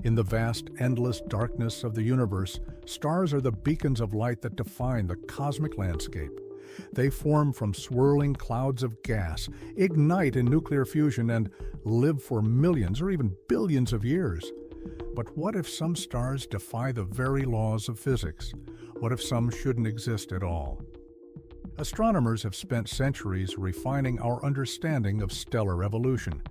In the vast, endless darkness of the universe, stars are the beacons of light that define the cosmic landscape. They form from swirling clouds of gas, ignite in nuclear fusion, and live for millions or even billions of years. But what if some stars defy the very laws of physics? What if some shouldn't exist at all? Astronomers have spent centuries refining our understanding of stellar evolution.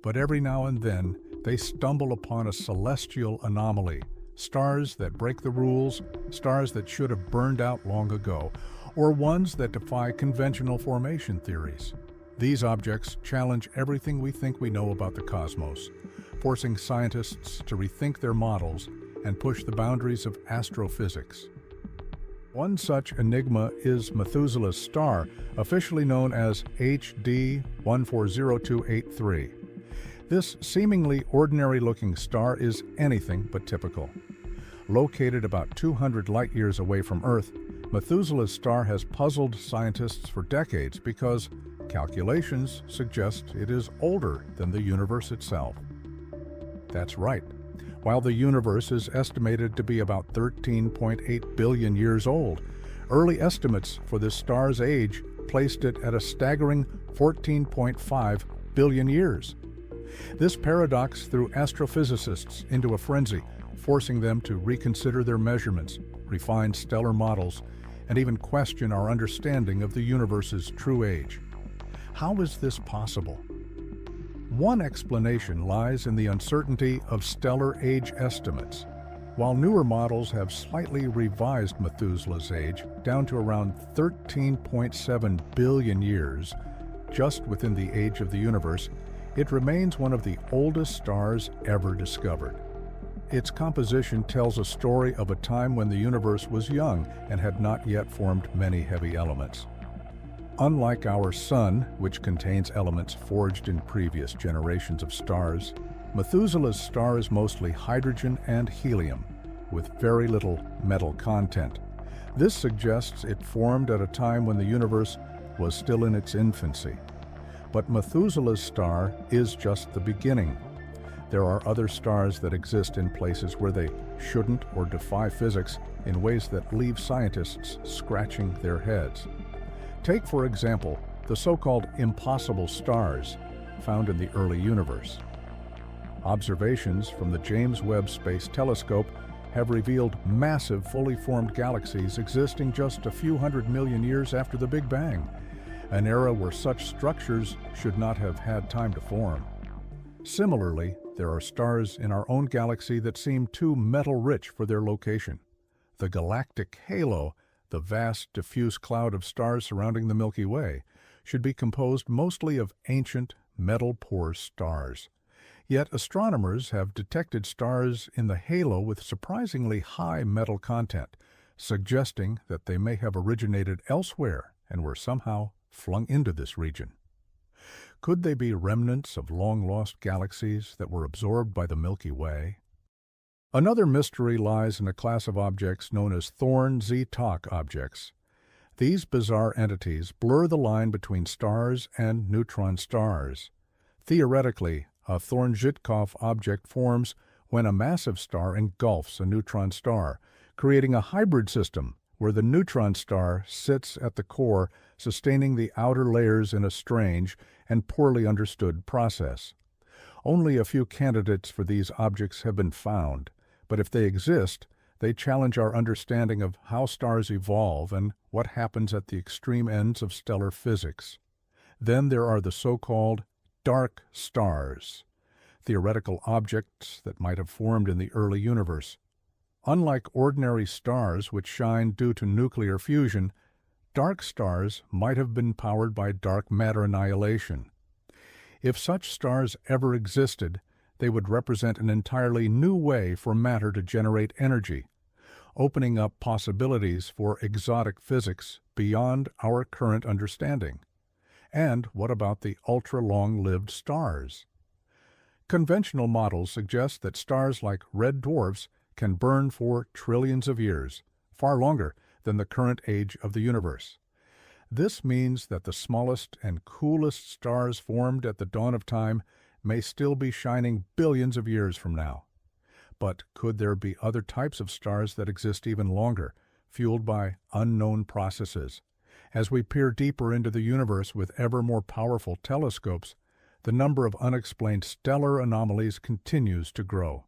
But every now and then, they stumble upon a celestial anomaly. Stars that break the rules, stars that should have burned out long ago, or ones that defy conventional formation theories. These objects challenge everything we think we know about the cosmos, forcing scientists to rethink their models and push the boundaries of astrophysics. One such enigma is Methuselah's star, officially known as HD 140283. This seemingly ordinary-looking star is anything but typical. Located about 200 light-years away from Earth, Methuselah's star has puzzled scientists for decades because calculations suggest it is older than the universe itself. That's right. While the universe is estimated to be about 13.8 billion years old, early estimates for this star's age placed it at a staggering 14.5 billion years. This paradox threw astrophysicists into a frenzy, forcing them to reconsider their measurements, refine stellar models, and even question our understanding of the universe's true age. How is this possible? One explanation lies in the uncertainty of stellar age estimates. While newer models have slightly revised Methuselah's age down to around 13.7 billion years, just within the age of the universe, it remains one of the oldest stars ever discovered. Its composition tells a story of a time when the universe was young and had not yet formed many heavy elements. Unlike our Sun, which contains elements forged in previous generations of stars, Methuselah's star is mostly hydrogen and helium, with very little metal content. This suggests it formed at a time when the universe was still in its infancy. But Methuselah's star is just the beginning. There are other stars that exist in places where they shouldn't or defy physics in ways that leave scientists scratching their heads. Take, for example, the so-called impossible stars found in the early universe. Observations from the James Webb Space Telescope have revealed massive, fully formed galaxies existing just a few 100 million years after the Big Bang, an era where such structures should not have had time to form. Similarly, there are stars in our own galaxy that seem too metal-rich for their location. The galactic halo, the vast, diffuse cloud of stars surrounding the Milky Way, should be composed mostly of ancient, metal-poor stars. Yet astronomers have detected stars in the halo with surprisingly high metal content, suggesting that they may have originated elsewhere and were somehow flung into this region. Could they be remnants of long-lost galaxies that were absorbed by the Milky Way? Another mystery lies in a class of objects known as Thorne-Ztok objects. These bizarre entities blur the line between stars and neutron stars. Theoretically, a Thorne-Zhitkoff object forms when a massive star engulfs a neutron star, creating a hybrid system where the neutron star sits at the core, sustaining the outer layers in a strange and poorly understood process. Only a few candidates for these objects have been found, but if they exist, they challenge our understanding of how stars evolve and what happens at the extreme ends of stellar physics. Then there are the so-called dark stars, theoretical objects that might have formed in the early universe. Unlike ordinary stars which shine due to nuclear fusion, dark stars might have been powered by dark matter annihilation. If such stars ever existed, they would represent an entirely new way for matter to generate energy, opening up possibilities for exotic physics beyond our current understanding. And what about the ultra-long-lived stars? Conventional models suggest that stars like red dwarfs can burn for trillions of years, far longer than the current age of the universe. This means that the smallest and coolest stars formed at the dawn of time may still be shining billions of years from now. But could there be other types of stars that exist even longer, fueled by unknown processes? As we peer deeper into the universe with ever more powerful telescopes, the number of unexplained stellar anomalies continues to grow.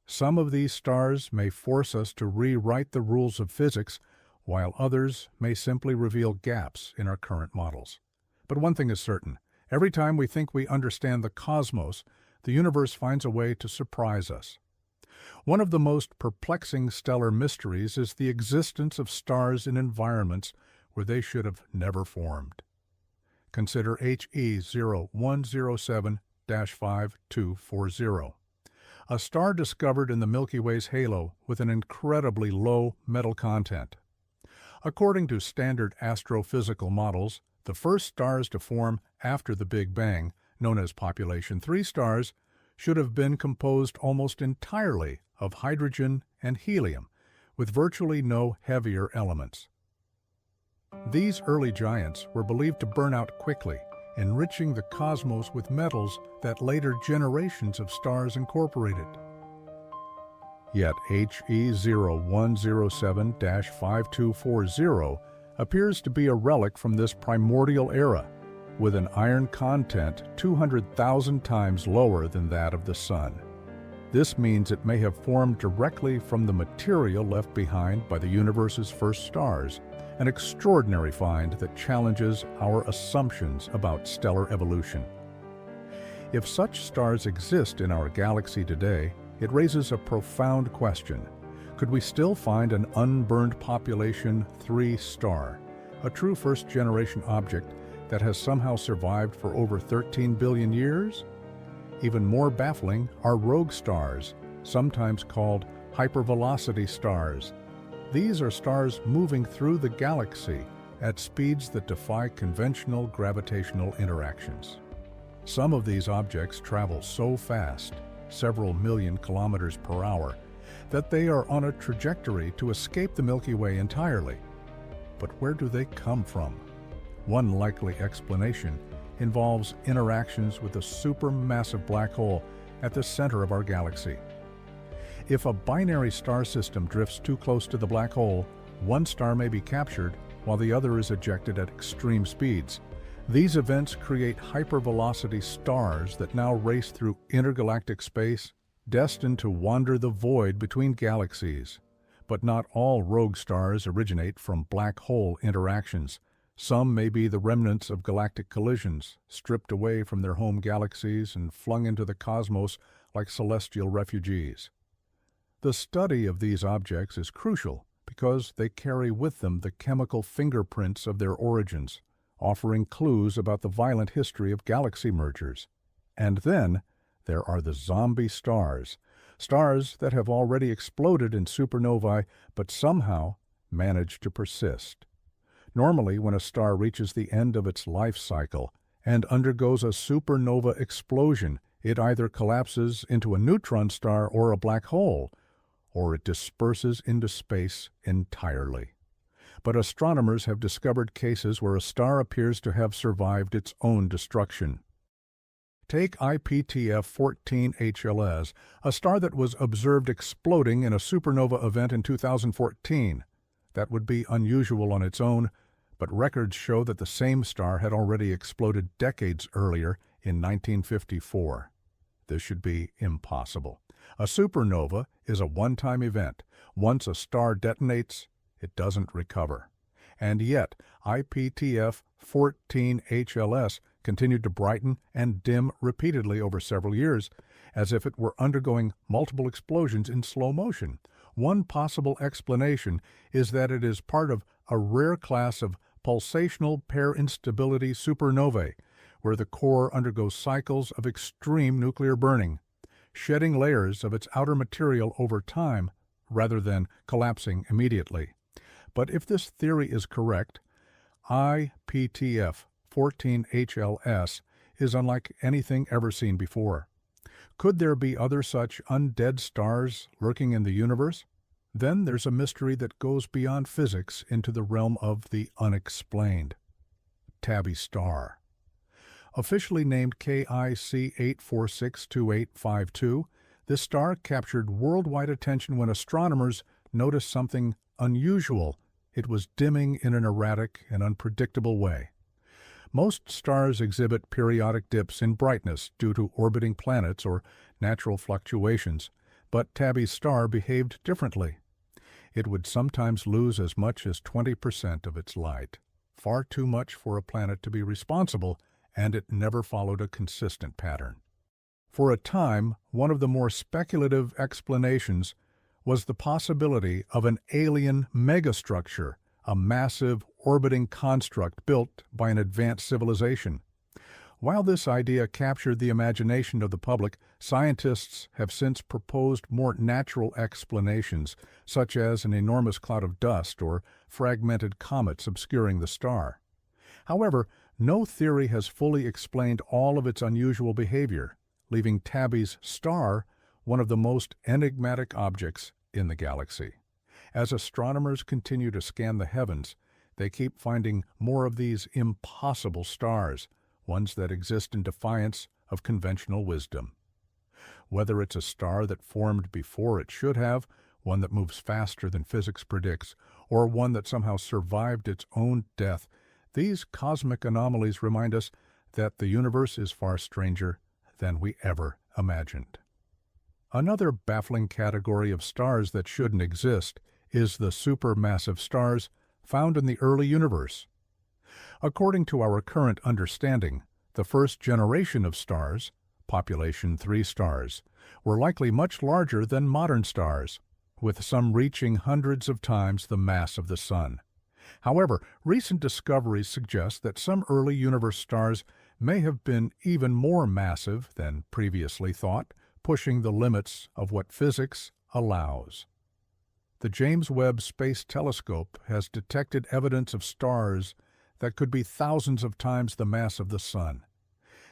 Some of these stars may force us to rewrite the rules of physics, while others may simply reveal gaps in our current models. But one thing is certain: every time we think we understand the cosmos, the universe finds a way to surprise us. One of the most perplexing stellar mysteries is the existence of stars in environments where they should have never formed. Consider HE 0107-5240, a star discovered in the Milky Way's halo with an incredibly low metal content. According to standard astrophysical models, the first stars to form after the Big Bang, known as Population 3 stars, should have been composed almost entirely of hydrogen and helium, with virtually no heavier elements. These early giants were believed to burn out quickly, enriching the cosmos with metals that later generations of stars incorporated. Yet HE 0107-5240 appears to be a relic from this primordial era, with an iron content 200,000 times lower than that of the Sun. This means it may have formed directly from the material left behind by the universe's first stars, an extraordinary find that challenges our assumptions about stellar evolution. If such stars exist in our galaxy today, it raises a profound question. Could we still find an unburned Population 3 star, a true first-generation object that has somehow survived for over 13 billion years? Even more baffling are rogue stars, sometimes called hypervelocity stars. These are stars moving through the galaxy at speeds that defy conventional gravitational interactions. Some of these objects travel so fast, several million kilometers per hour, that they are on a trajectory to escape the Milky Way entirely. But where do they come from? One likely explanation involves interactions with a supermassive black hole at the center of our galaxy. If a binary star system drifts too close to the black hole, one star may be captured while the other is ejected at extreme speeds. These events create hypervelocity stars that now race through intergalactic space, destined to wander the void between galaxies. But not all rogue stars originate from black hole interactions. Some may be the remnants of galactic collisions, stripped away from their home galaxies and flung into the cosmos like celestial refugees. The study of these objects is crucial because they carry with them the chemical fingerprints of their origins, offering clues about the violent history of galaxy mergers. And then there are the zombie stars, stars that have already exploded in supernovae but somehow manage to persist. Normally, when a star reaches the end of its life cycle and undergoes a supernova explosion, it either collapses into a neutron star or a black hole, or it disperses into space entirely. But astronomers have discovered cases where a star appears to have survived its own destruction. Take IPTF 14 HLS, a star that was observed exploding in a supernova event in 2014. That would be unusual on its own, but records show that the same star had already exploded decades earlier in 1954. This should be impossible. A supernova is a one-time event. Once a star detonates, it doesn't recover. And yet, IPTF 14 HLS continued to brighten and dim repeatedly over several years, as if it were undergoing multiple explosions in slow motion. One possible explanation is that it is part of a rare class of pulsational pair instability supernovae, where the core undergoes cycles of extreme nuclear burning, shedding layers of its outer material over time rather than collapsing immediately. But if this theory is correct, IPTF 14 HLS is unlike anything ever seen before. Could there be other such undead stars lurking in the universe? Then there's a mystery that goes beyond physics into the realm of the unexplained. Tabby Star. Officially named KIC 8462852, This star captured worldwide attention when astronomers noticed something unusual. It was dimming in an erratic and unpredictable way. Most stars exhibit periodic dips in brightness due to orbiting planets or natural fluctuations, but Tabby's star behaved differently. It would sometimes lose as much as 20% of its light, far too much for a planet to be responsible, and it never followed a consistent pattern. For a time, one of the more speculative explanations was the possibility of an alien megastructure, a massive orbiting construct built by an advanced civilization. While this idea captured the imagination of the public, scientists have since proposed more natural explanations, such as an enormous cloud of dust or fragmented comets obscuring the star. However, no theory has fully explained all of its unusual behavior, leaving Tabby's star one of the most enigmatic objects in the galaxy. As astronomers continue to scan the heavens, they keep finding more of these impossible stars, ones that exist in defiance of conventional wisdom. Whether it's a star that formed before it should have, one that moves faster than physics predicts, or one that somehow survived its own death, these cosmic anomalies remind us that the universe is far stranger than we ever imagined. Another baffling category of stars that shouldn't exist is the supermassive stars found in the early universe. According to our current understanding, the first generation of stars, population 3 stars, were likely much larger than modern stars, with some reaching hundreds of times the mass of the Sun. However, recent discoveries suggest that some early universe stars may have been even more massive than previously thought, pushing the limits of what physics allows. The James Webb Space Telescope has detected evidence of stars that could be thousands of times the mass of the Sun.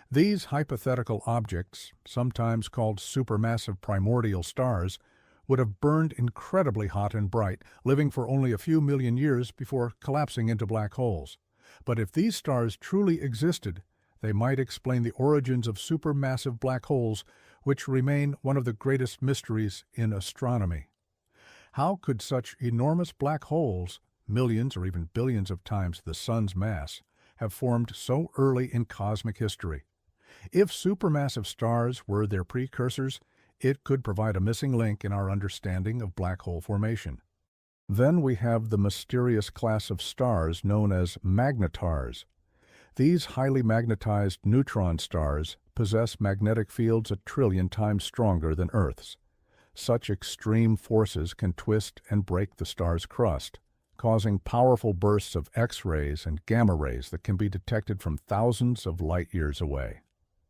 These hypothetical objects, sometimes called supermassive primordial stars, would have burned incredibly hot and bright, living for only a few million years before collapsing into black holes. But if these stars truly existed, they might explain the origins of supermassive black holes, which remain one of the greatest mysteries in astronomy. How could such enormous black holes, millions or even billions of times the Sun's mass, have formed so early in cosmic history? If supermassive stars were their precursors, it could provide a missing link in our understanding of black hole formation. Then we have the mysterious class of stars known as magnetars. These highly magnetized neutron stars possess magnetic fields 1 trillion times stronger than Earth's. Such extreme forces can twist and break the star's crust, causing powerful bursts of X-rays and gamma rays that can be detected from thousands of light years away.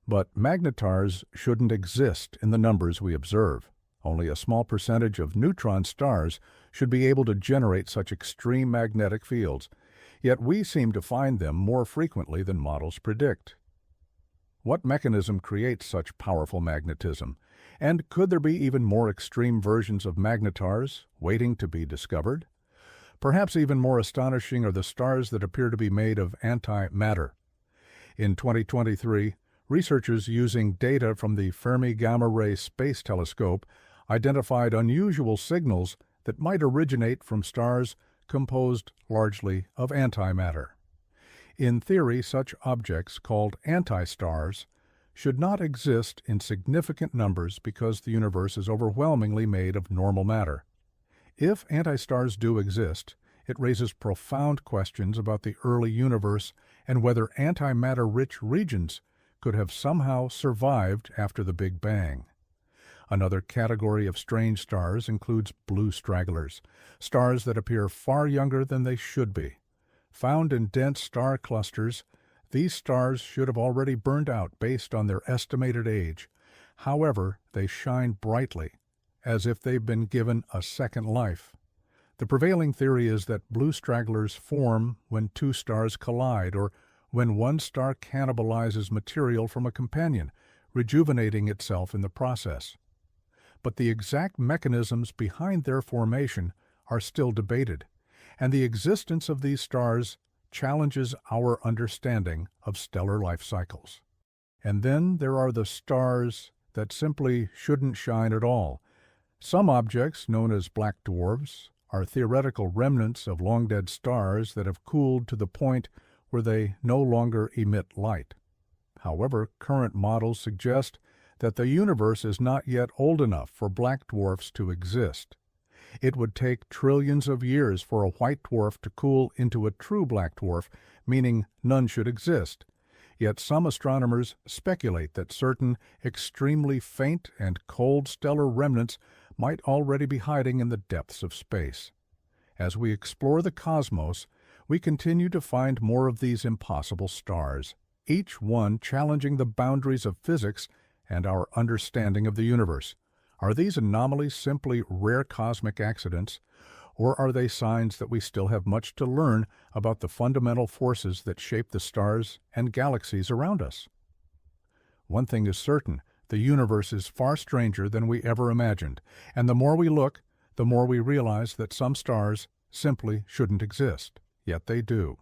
But magnetars shouldn't exist in the numbers we observe. Only a small percentage of neutron stars should be able to generate such extreme magnetic fields, yet we seem to find them more frequently than models predict. What mechanism creates such powerful magnetism? And could there be even more extreme versions of magnetars waiting to be discovered? Perhaps even more astonishing are the stars that appear to be made of antimatter. In 2023, researchers using data from the Fermi Gamma Ray Space Telescope identified unusual signals that might originate from stars composed largely of antimatter. In theory, such objects, called antistars, should not exist in significant numbers because the universe is overwhelmingly made of normal matter. If antistars do exist, it raises profound questions about the early universe and whether antimatter-rich regions could have somehow survived after the Big Bang. Another category of strange stars includes blue stragglers, stars that appear far younger than they should be. Found in dense star clusters, these stars should have already burned out based on their estimated age. However, they shine brightly, as if they've been given a second life. The prevailing theory is that blue stragglers form when two stars collide or when one star cannibalizes material from a companion, rejuvenating itself in the process. But the exact mechanisms behind their formation are still debated, and the existence of these stars challenges our understanding of stellar life cycles. And then there are the stars that simply shouldn't shine at all. Some objects, known as black dwarfs, are theoretical remnants of long-dead stars that have cooled to the point where they no longer emit light. However, current models suggest that the universe is not yet old enough for black dwarfs to exist. It would take trillions of years for a white dwarf to cool into a true black dwarf, meaning none should exist. Yet some astronomers speculate that certain extremely faint and cold stellar remnants might already be hiding in the depths of space. As we explore the cosmos, we continue to find more of these impossible stars, each one challenging the boundaries of physics and our understanding of the universe. Are these anomalies simply rare cosmic accidents, or are they signs that we still have much to learn about the fundamental forces that shape the stars and galaxies around us? One thing is certain, the universe is far stranger than we ever imagined, and the more we look, the more we realize that some stars simply shouldn't exist, yet they do.